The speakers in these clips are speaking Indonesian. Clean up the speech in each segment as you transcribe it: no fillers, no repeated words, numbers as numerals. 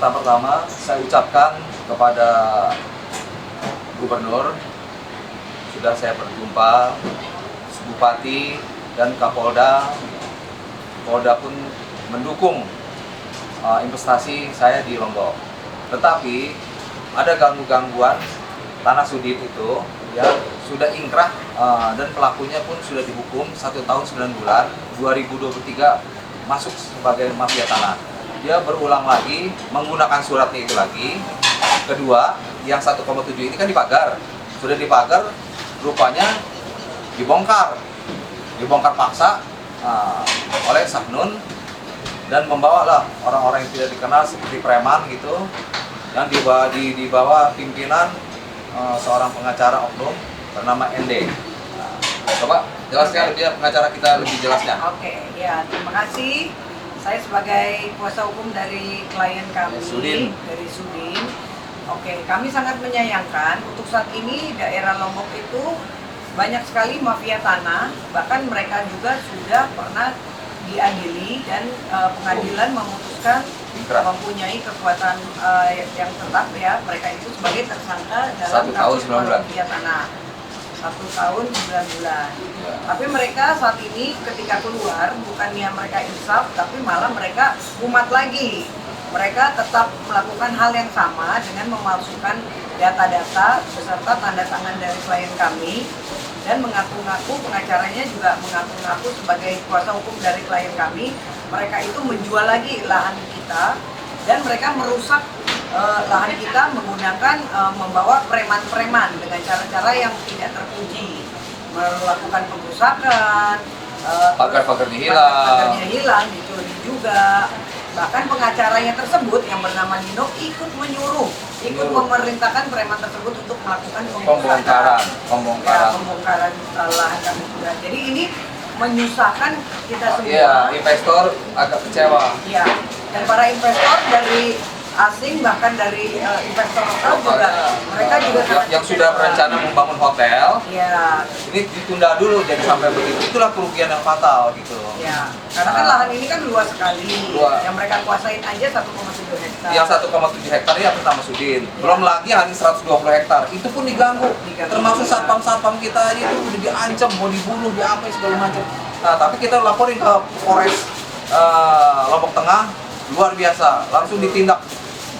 pertama-tama saya ucapkan kepada Gubernur, sudah saya berjumpa, Bupati dan Kapolda. Polda pun mendukung investasi saya di Lombok. Tetapi ada gangguan tanah sudit itu ya sudah ingkrah dan pelakunya pun sudah dihukum 1 tahun 9 bulan 2023 masuk sebagai mafia tanah. Dia berulang lagi menggunakan suratnya itu lagi. Kedua, yang 1,7 ini kan dipagar, sudah dipagar, rupanya dibongkar paksa oleh Sahnun dan membawalah orang-orang yang tidak dikenal seperti preman gitu, yang dibawa pimpinan seorang pengacara oknum bernama ND. Coba jelaskan lebih pengacara kita lebih jelasnya. Oke, ya terima kasih. Saya sebagai kuasa hukum dari klien kami dari Sudin. Oke, kami sangat menyayangkan untuk saat ini daerah Lombok itu banyak sekali mafia tanah, bahkan mereka juga sudah pernah diadili dan pengadilan memutuskan mempunyai kekuatan yang tetap ya, mereka itu sebagai tersangka dalam kasus mafia tanah 1 tahun 9 bulan. Ya. Tapi mereka saat ini ketika keluar bukannya mereka insaf, tapi malah mereka umat lagi. Mereka tetap melakukan hal yang sama dengan memalsukan data-data beserta tanda tangan dari klien kami dan mengaku-ngaku, pengacaranya juga mengaku-ngaku sebagai kuasa hukum dari klien kami. Mereka itu menjual lagi lahan kita dan mereka merusak lahan kita menggunakan membawa preman-preman dengan cara-cara yang tidak terpuji, melakukan pengrusakan, pagarnya hilang, dicuri juga. Bahkan pengacaranya tersebut yang bernama Nino ikut menyuruh, ikut memerintahkan preman tersebut untuk melakukan pembongkaran lahan kami juga. Jadi ini menyusahkan kita semua. Iya, investor agak kecewa. Iya, dan para investor dari asing bahkan dari investor lokal juga mereka juga yang sudah berencana membangun hotel. Ya. Ini ditunda dulu jadi sampai begitu. Itulah kerugian yang fatal gitu. Ya, karena kan lahan ini kan luas sekali. Yang mereka kuasain aja 1,7 hektar. Yang 1,7 hektar ya pertama Sudin. Belum lagi hanya 120 hektar. Itu pun diganggu. Termasuk satpam-satpam kita aja itu udah diancam, mau dibunuh, diapa segala macam. Nah, tapi kita laporin ke Polres Lombok Tengah, luar biasa, langsung ditindak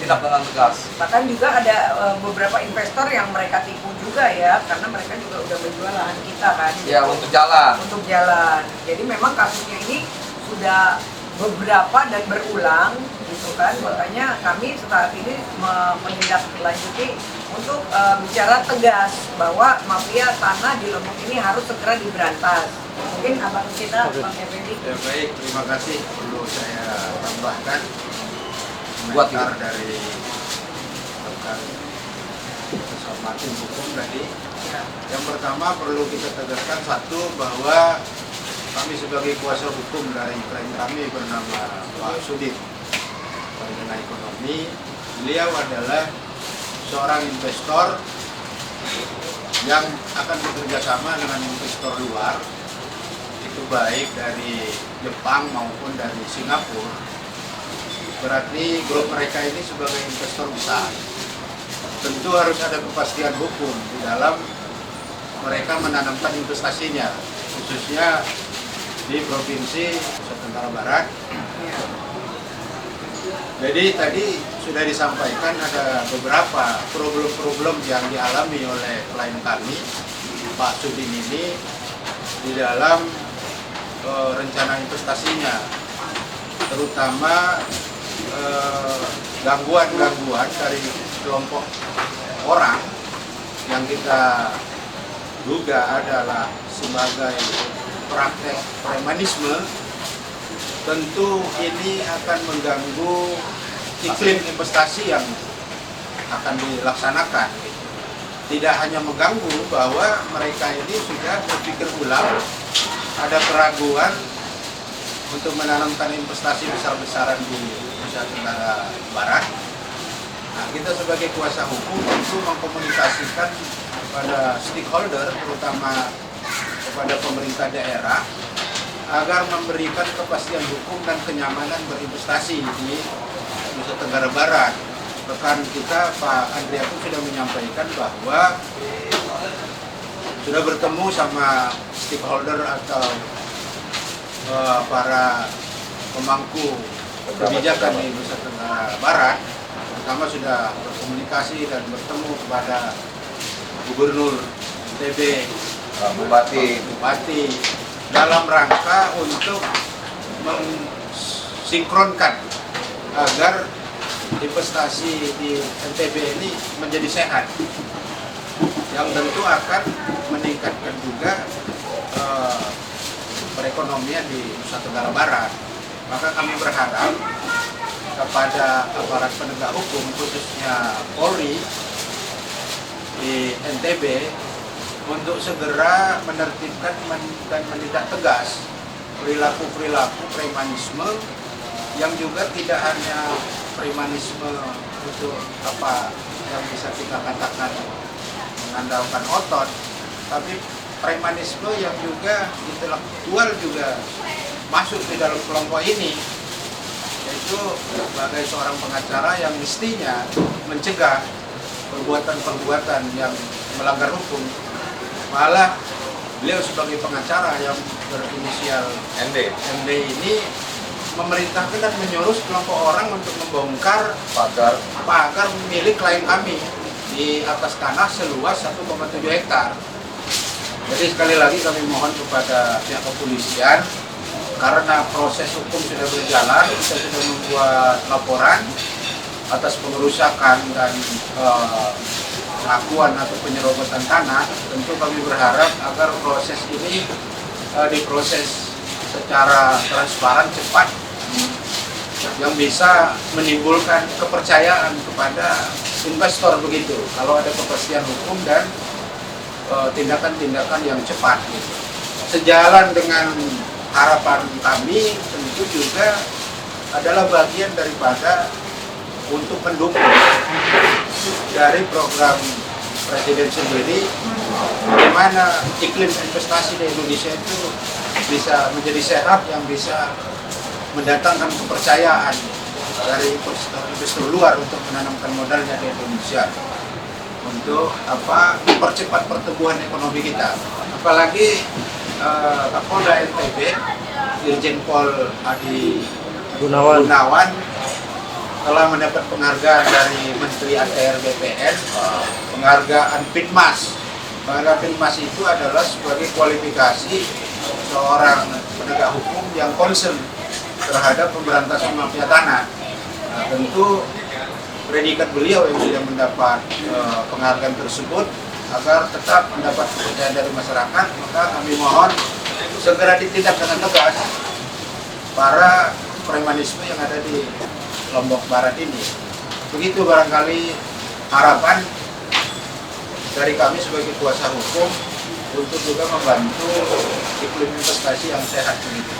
dengan tegas. Bahkan juga ada beberapa investor yang mereka tipu juga ya, karena mereka juga udah menjual lahan kita kan. Ya, untuk jalan. Untuk jalan. Jadi memang kasusnya ini sudah beberapa dan berulang gitu kan. Makanya kami saat ini menindaklanjuti untuk bicara tegas bahwa mafia tanah di Lombok ini harus segera diberantas. Mungkin abang kita, Bang Effendi. Ya baik, terima kasih. Perlu saya tambahkan komentar dari rekan bersama tim hukum tadi. Yang pertama perlu kita tegaskan satu, bahwa kami sebagai kuasa hukum dari klien kami bernama Pak Sudin dengan ekonomi, beliau adalah seorang investor yang akan bekerja sama dengan investor luar, itu baik dari Jepang maupun dari Singapura. Berarti grup mereka ini sebagai investor besar. Tentu harus ada kepastian hukum di dalam mereka menanamkan investasinya, khususnya di Provinsi Nusa Tenggara Barat. Jadi tadi sudah disampaikan ada beberapa problem-problem yang dialami oleh klien kami, Pak Sudin ini, di dalam rencana investasinya, terutama gangguan-gangguan dari kelompok orang yang kita duga adalah sebagai praktek premanisme. Tentu ini akan mengganggu iklim investasi yang akan dilaksanakan. Tidak hanya mengganggu, bahwa mereka ini sudah berpikir ulang, ada keraguan untuk menanamkan investasi besar-besaran di Nusa Tenggara Barat. Nah, kita sebagai kuasa hukum tentu mengkomunikasikan kepada stakeholder, terutama kepada pemerintah daerah, agar memberikan kepastian hukum dan kenyamanan berinvestasi di Nusa Nusa Tenggara Barat. Rekan kita Pak Andrea pun sudah menyampaikan bahwa sudah bertemu sama stakeholder atau para pemangku kebijakan di Nusa Tenggara Barat. Pertama sudah berkomunikasi dan bertemu kepada Gubernur NTB, Bupati dalam rangka untuk mensinkronkan agar investasi di NTB ini menjadi sehat, yang tentu akan meningkatkan juga perekonomian di Nusa Tenggara Barat. Maka kami berharap kepada aparat penegak hukum, khususnya Polri di NTB, untuk segera menertibkan dan menindak tegas perilaku-perilaku premanisme yang juga tidak hanya premanisme untuk apa yang bisa kita katakan mengandalkan otot, tapi premanisme yang juga intelektual juga masuk di dalam kelompok ini, yaitu sebagai seorang pengacara yang mestinya mencegah perbuatan-perbuatan yang melanggar hukum. Malah beliau sebagai pengacara yang berinisial MD ini memerintahkan dan menyuruh kelompok orang untuk membongkar pagar milik klien kami di atas tanah seluas 1,7 hektar. Jadi sekali lagi kami mohon kepada pihak kepolisian, karena proses hukum sudah berjalan, kita sudah membuat laporan atas pengerusakan dan pengakuan atau penyerobotan tanah. Tentu kami berharap agar proses ini diproses secara transparan, cepat, yang bisa menimbulkan kepercayaan kepada investor begitu. Kalau ada kepastian hukum dan tindakan-tindakan yang cepat. Sejalan dengan harapan kami, tentu juga adalah bagian daripada untuk mendukung dari program Presiden sendiri, bagaimana iklim investasi di Indonesia itu bisa menjadi sehat, yang bisa mendatangkan kepercayaan dari investor luar untuk menanamkan modalnya di Indonesia, untuk mempercepat pertumbuhan ekonomi kita. Apalagi Kapolda NTB Irjen Pol Adi Gunawan telah mendapat penghargaan dari Menteri ATR BPN, penghargaan PINMAS. Penghargaan PINMAS itu adalah sebagai kualifikasi seorang penegak hukum yang concern terhadap pemberantasan mafia tanah. Nah, tentu predikat beliau yang sudah mendapat penghargaan tersebut agar tetap mendapat kepercayaan dari masyarakat, maka kami mohon segera ditindak dengan tegas para premanisme yang ada di Lombok Barat ini. Begitu barangkali harapan dari kami sebagai kuasa hukum untuk juga membantu iklim investasi yang sehat begitu.